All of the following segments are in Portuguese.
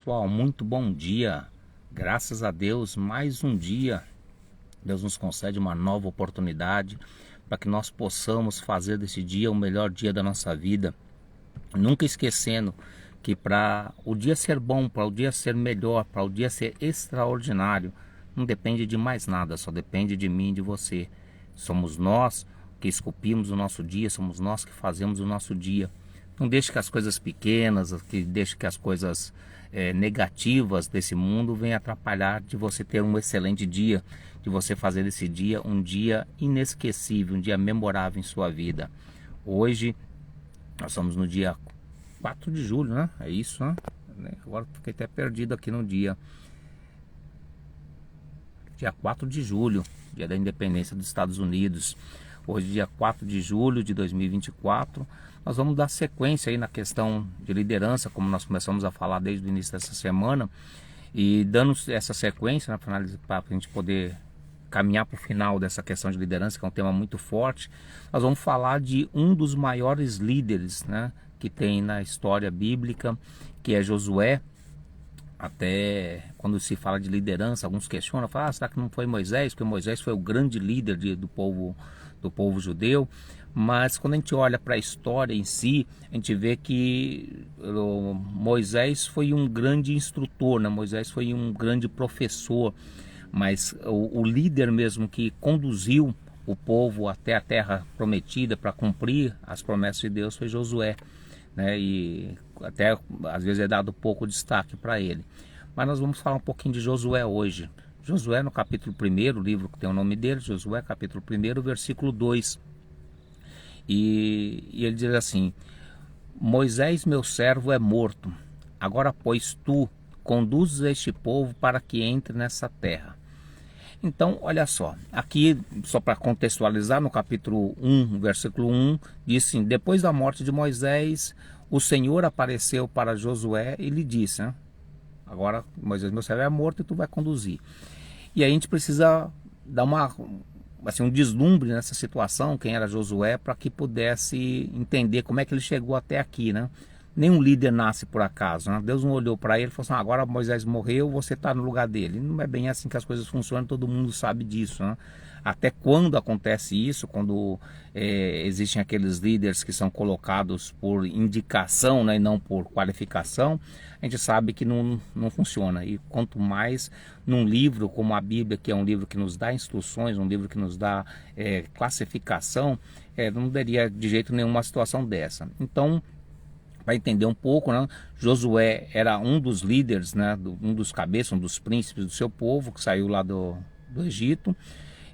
Pessoal, muito bom dia. Graças a Deus, mais um dia. Deus nos concede uma nova oportunidade para que nós possamos fazer desse dia o melhor dia da nossa vida. Nunca esquecendo que para o dia ser bom, para o dia ser melhor, para o dia ser extraordinário, não depende de mais nada, só depende de mim e de você. Somos nós que esculpimos o nosso dia, somos nós que fazemos o nosso dia. Não deixe que as coisas pequenas, que as coisas negativas desse mundo venham atrapalhar de você ter um excelente dia, de você fazer desse dia um dia inesquecível, um dia memorável em sua vida. Hoje, nós estamos no dia 4 de julho, né? É isso, né? Agora fiquei até perdido aqui no dia 4 de julho, dia da independência dos Estados Unidos. Hoje, dia 4 de julho de 2024, nós vamos dar sequência aí na questão de liderança, como nós começamos a falar desde o início dessa semana, e dando essa sequência, né, para a gente poder caminhar para o final dessa questão de liderança, que é um tema muito forte. Nós vamos falar de um dos maiores líderes, né, que tem na história bíblica, que é Josué. Até quando se fala de liderança, alguns questionam, falam, será que não foi Moisés? Porque Moisés foi o grande líder do povo judeu. Mas quando a gente olha para a história em si, a gente vê que Moisés foi um grande instrutor, né? Moisés foi um grande professor, mas o líder mesmo que conduziu o povo até a terra prometida para cumprir as promessas de Deus foi Josué, né? E até às vezes é dado pouco destaque para ele. Mas nós vamos falar um pouquinho de Josué hoje. Josué no capítulo 1, o livro que tem o nome dele, Josué capítulo 1, versículo 2. E ele diz assim: Moisés meu servo é morto, agora pois tu conduzes este povo para que entre nessa terra. Então, olha só, aqui, só para contextualizar, no capítulo 1, versículo 1, diz assim: depois da morte de Moisés, o Senhor apareceu para Josué e lhe disse, né? Agora Moisés meu servo é morto e tu vai conduzir. E aí a gente precisa dar um deslumbre nessa situação, quem era Josué, para que pudesse entender como é que ele chegou até aqui, né? Nenhum líder nasce por acaso, né? Deus não olhou para ele e falou assim: agora Moisés morreu, você está no lugar dele. Não é bem assim que as coisas funcionam, todo mundo sabe disso, né? Até quando acontece isso, quando existem aqueles líderes que são colocados por indicação, né, e não por qualificação, a gente sabe que não funciona. E quanto mais num livro como a Bíblia, que é um livro que nos dá instruções, um livro que nos dá classificação, não daria de jeito nenhum uma situação dessa. Então, para entender um pouco, né, Josué era um dos líderes, né, um dos cabeças, um dos príncipes do seu povo, que saiu lá do Egito,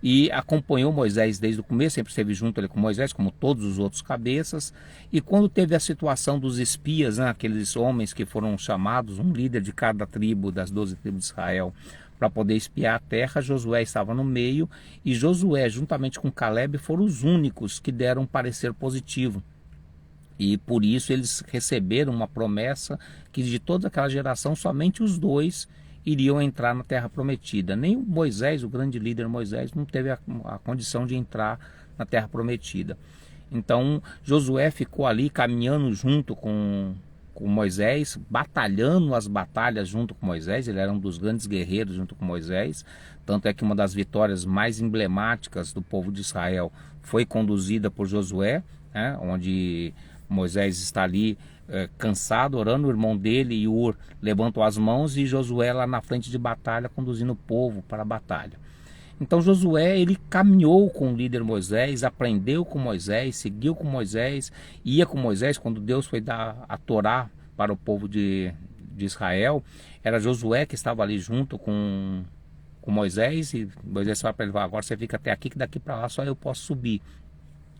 e acompanhou Moisés desde o começo, sempre esteve junto ali com Moisés, como todos os outros cabeças. E quando teve a situação dos espias, né, aqueles homens que foram chamados, um líder de cada tribo, das 12 tribos de Israel, para poder espiar a terra, Josué estava no meio, e Josué, juntamente com Caleb, foram os únicos que deram um parecer positivo. E por isso eles receberam uma promessa que de toda aquela geração somente os dois iriam entrar na terra prometida. Nem o Moisés, o grande líder Moisés, não teve a condição de entrar na terra prometida. Então Josué ficou ali caminhando junto com Moisés, batalhando as batalhas junto com Moisés. Ele era um dos grandes guerreiros junto com Moisés. Tanto é que uma das vitórias mais emblemáticas do povo de Israel foi conduzida por Josué, né, onde Moisés está ali cansado, orando, o irmão dele, Ur, levantam as mãos e Josué lá na frente de batalha, conduzindo o povo para a batalha. Então Josué, ele caminhou com o líder Moisés, aprendeu com Moisés, seguiu com Moisés, ia com Moisés quando Deus foi dar a Torá para o povo de Israel. Era Josué que estava ali junto com Moisés, e Moisés falou para ele: agora você fica até aqui, que daqui para lá só eu posso subir.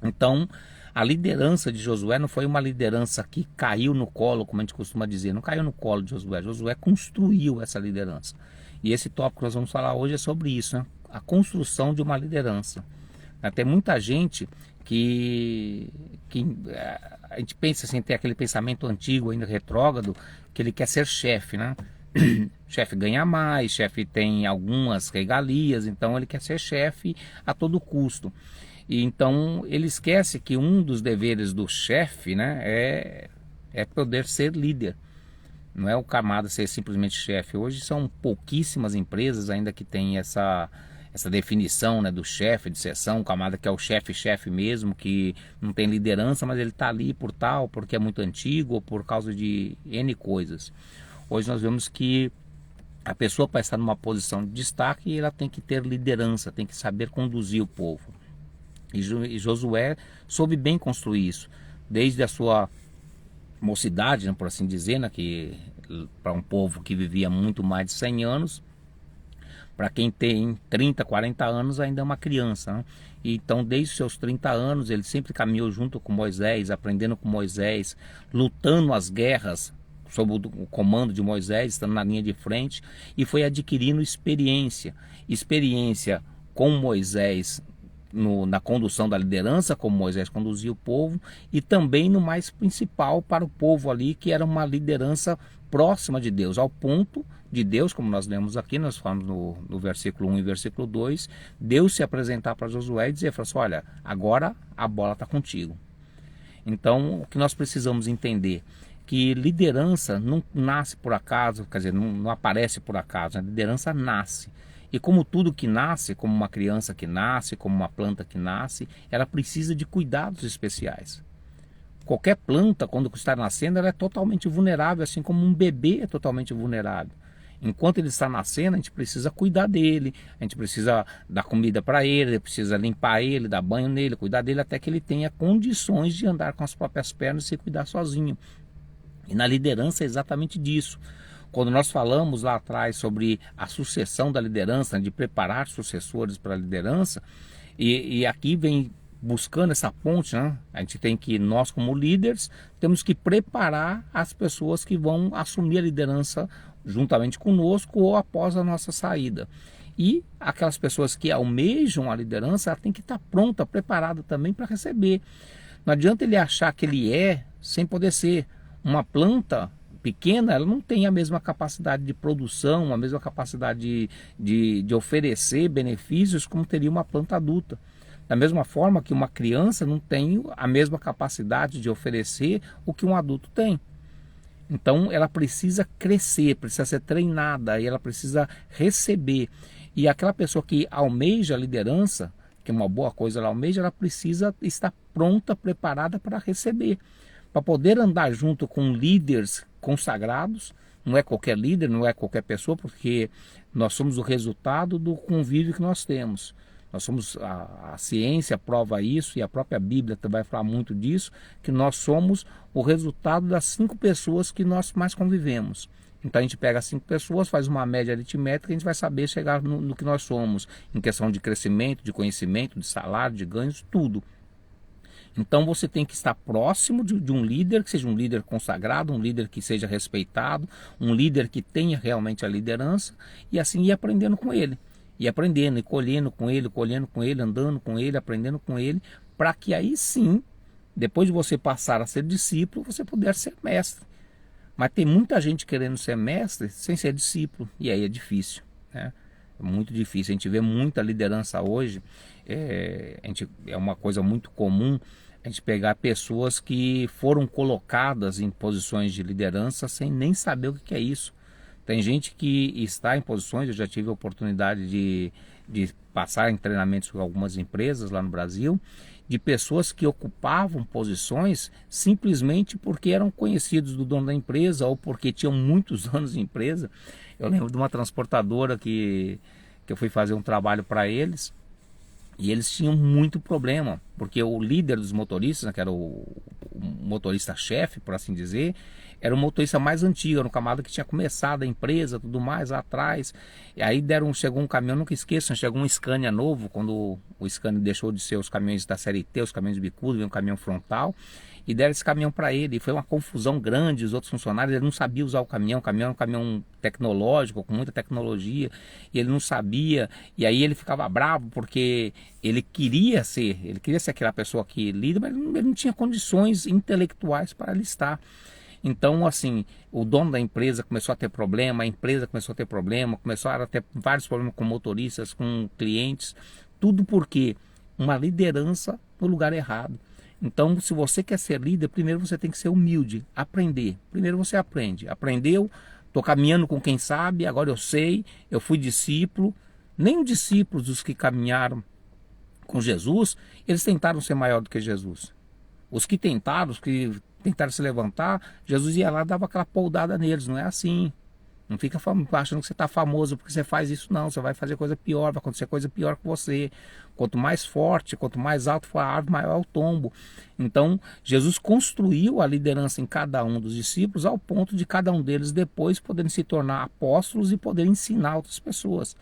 Então a liderança de Josué não foi uma liderança que caiu no colo, como a gente costuma dizer, não caiu no colo de Josué. Josué construiu essa liderança. E esse tópico que nós vamos falar hoje é sobre isso, né? A construção de uma liderança. Tem muita gente que a gente pensa assim, tem aquele pensamento antigo, ainda retrógrado, que ele quer ser chefe, né? Chefe ganha mais, chefe tem algumas regalias, então ele quer ser chefe a todo custo. E então ele esquece que um dos deveres do chefe, né, é poder ser líder. Não é o camada ser simplesmente chefe. Hoje são pouquíssimas empresas ainda que têm essa definição, né, do chefe de seção, o camada que é o chefe mesmo, que não tem liderança, mas ele está ali por tal, porque é muito antigo ou por causa de N coisas. Hoje nós vemos que a pessoa, para estar numa posição de destaque, ela tem que ter liderança, tem que saber conduzir o povo. E Josué soube bem construir isso, desde a sua mocidade, né, por assim dizer, né, que para um povo que vivia muito mais de 100 anos, para quem tem 30, 40 anos ainda é uma criança, né? Então desde os seus 30 anos ele sempre caminhou junto com Moisés, aprendendo com Moisés, lutando as guerras sob o comando de Moisés, estando na linha de frente, e foi adquirindo experiência com Moisés na condução da liderança, como Moisés conduzia o povo, e também no mais principal para o povo ali, que era uma liderança próxima de Deus, ao ponto de Deus, como nós lemos aqui, nós falamos no versículo 1 e versículo 2, Deus se apresentar para Josué e dizer, assim, olha, agora a bola está contigo. Então, o que nós precisamos entender, que liderança não nasce por acaso, quer dizer, não aparece por acaso, a liderança nasce. E como tudo que nasce, como uma criança que nasce, como uma planta que nasce, ela precisa de cuidados especiais. Qualquer planta, quando está nascendo, ela é totalmente vulnerável, assim como um bebê é totalmente vulnerável. Enquanto ele está nascendo, a gente precisa cuidar dele, a gente precisa dar comida para ele, precisa limpar ele, dar banho nele, cuidar dele até que ele tenha condições de andar com as próprias pernas e se cuidar sozinho. E na liderança é exatamente disso. Quando nós falamos lá atrás sobre a sucessão da liderança, de preparar sucessores para a liderança, e aqui vem buscando essa ponte, né? A gente tem que, nós como líderes, temos que preparar as pessoas que vão assumir a liderança juntamente conosco ou após a nossa saída. E aquelas pessoas que almejam a liderança, ela tem que estar pronta, preparada também para receber. Não adianta ele achar que ele é sem poder ser. Uma planta pequena, ela não tem a mesma capacidade de produção, a mesma capacidade de oferecer benefícios como teria uma planta adulta. Da mesma forma que uma criança não tem a mesma capacidade de oferecer o que um adulto tem. Então ela precisa crescer, precisa ser treinada, e ela precisa receber. E aquela pessoa que almeja a liderança, que é uma boa coisa, ela almeja, ela precisa estar pronta, preparada para receber. Para poder andar junto com líderes consagrados, não é qualquer líder, não é qualquer pessoa, porque nós somos o resultado do convívio que nós temos. Nós somos, a ciência prova isso, e a própria Bíblia vai falar muito disso, que nós somos o resultado das 5 pessoas que nós mais convivemos. Então a gente pega 5 pessoas, faz uma média aritmétrica, e a gente vai saber chegar no que nós somos, em questão de crescimento, de conhecimento, de salário, de ganhos, tudo. Então você tem que estar próximo de um líder, que seja um líder consagrado, um líder que seja respeitado, um líder que tenha realmente a liderança, e assim ir aprendendo com ele. E aprendendo, e colhendo com ele, andando com ele, aprendendo com ele, para que aí sim, depois de você passar a ser discípulo, você puder ser mestre. Mas tem muita gente querendo ser mestre sem ser discípulo, e aí é difícil, né? É muito difícil. A gente vê muita liderança hoje, é uma coisa muito comum a gente pegar pessoas que foram colocadas em posições de liderança sem nem saber o que é isso. Tem gente que está em posições, eu já tive a oportunidade de passar em treinamentos com algumas empresas lá no Brasil, de pessoas que ocupavam posições simplesmente porque eram conhecidos do dono da empresa ou porque tinham muitos anos de empresa. Eu lembro de uma transportadora que eu fui fazer um trabalho para eles, e eles tinham muito problema, porque o líder dos motoristas, né, que era o motorista-chefe, por assim dizer, era o motorista mais antigo, era um camarada que tinha começado a empresa, tudo mais lá atrás. E aí chegou um caminhão, nunca esqueçam, chegou um Scania novo, quando o Scania deixou de ser os caminhões da série T, os caminhões bicudo, veio um caminhão frontal, e deram esse caminhão para ele. E foi uma confusão grande, os outros funcionários, ele não sabia usar o caminhão era um caminhão tecnológico, com muita tecnologia, e ele não sabia, e aí ele ficava bravo, porque ele queria ser aquela pessoa que lida, mas ele não tinha condições intelectuais para listar. Então, assim, o dono da empresa começou a ter problema, a empresa começou a ter problema, começaram a ter vários problemas com motoristas, com clientes, tudo porque uma liderança no lugar errado. Então, se você quer ser líder, primeiro você tem que ser humilde, aprender. Primeiro você aprende. Aprendeu, estou caminhando com quem sabe, agora eu sei, eu fui discípulo. Nem os discípulos, os que caminharam com Jesus, eles tentaram ser maior do que Jesus. Os que tentaram se levantar, Jesus ia lá e dava aquela poldada neles. Não é assim. Não fica achando que você está famoso porque você faz isso, não. Você vai fazer coisa pior, vai acontecer coisa pior com você. Quanto mais forte, quanto mais alto for a árvore, maior é o tombo. Então, Jesus construiu a liderança em cada um dos discípulos ao ponto de cada um deles depois poderem se tornar apóstolos e poderem ensinar outras pessoas.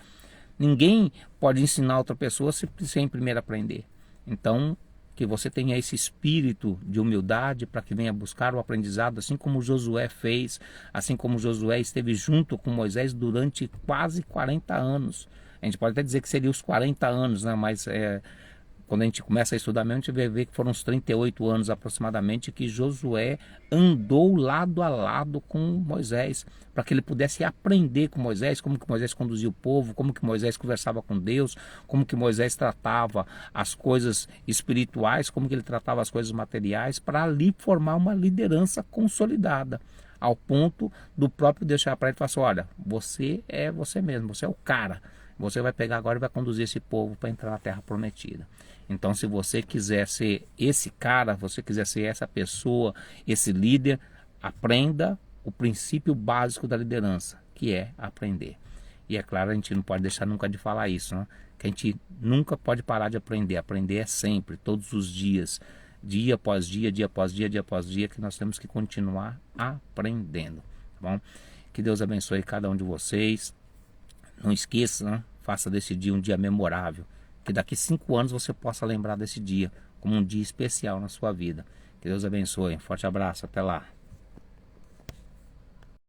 Ninguém pode ensinar outra pessoa sem primeiro aprender. Então, que você tenha esse espírito de humildade para que venha buscar o aprendizado, assim como Josué fez, assim como Josué esteve junto com Moisés durante quase 40 anos. A gente pode até dizer que seria os 40 anos, né? Mas quando a gente começa a estudar mesmo, a gente vai ver que foram uns 38 anos aproximadamente que Josué andou lado a lado com Moisés, para que ele pudesse aprender com Moisés, como que Moisés conduzia o povo, como que Moisés conversava com Deus, como que Moisés tratava as coisas espirituais, como que ele tratava as coisas materiais, para ali formar uma liderança consolidada, ao ponto do próprio Deus chegar para ele e falar assim: olha, você é você mesmo, você é o cara. Você vai pegar agora e vai conduzir esse povo para entrar na terra prometida. Então, se você quiser ser esse cara, você quiser ser essa pessoa, esse líder, aprenda o princípio básico da liderança, que é aprender. E é claro, a gente não pode deixar nunca de falar isso, né? Que a gente nunca pode parar de aprender. Aprender é sempre, todos os dias, dia após dia, dia após dia, dia após dia, que nós temos que continuar aprendendo, tá bom? Que Deus abençoe cada um de vocês. Não esqueça, né? Faça desse dia um dia memorável. Que daqui 5 anos você possa lembrar desse dia como um dia especial na sua vida. Que Deus abençoe. Forte abraço. Até lá.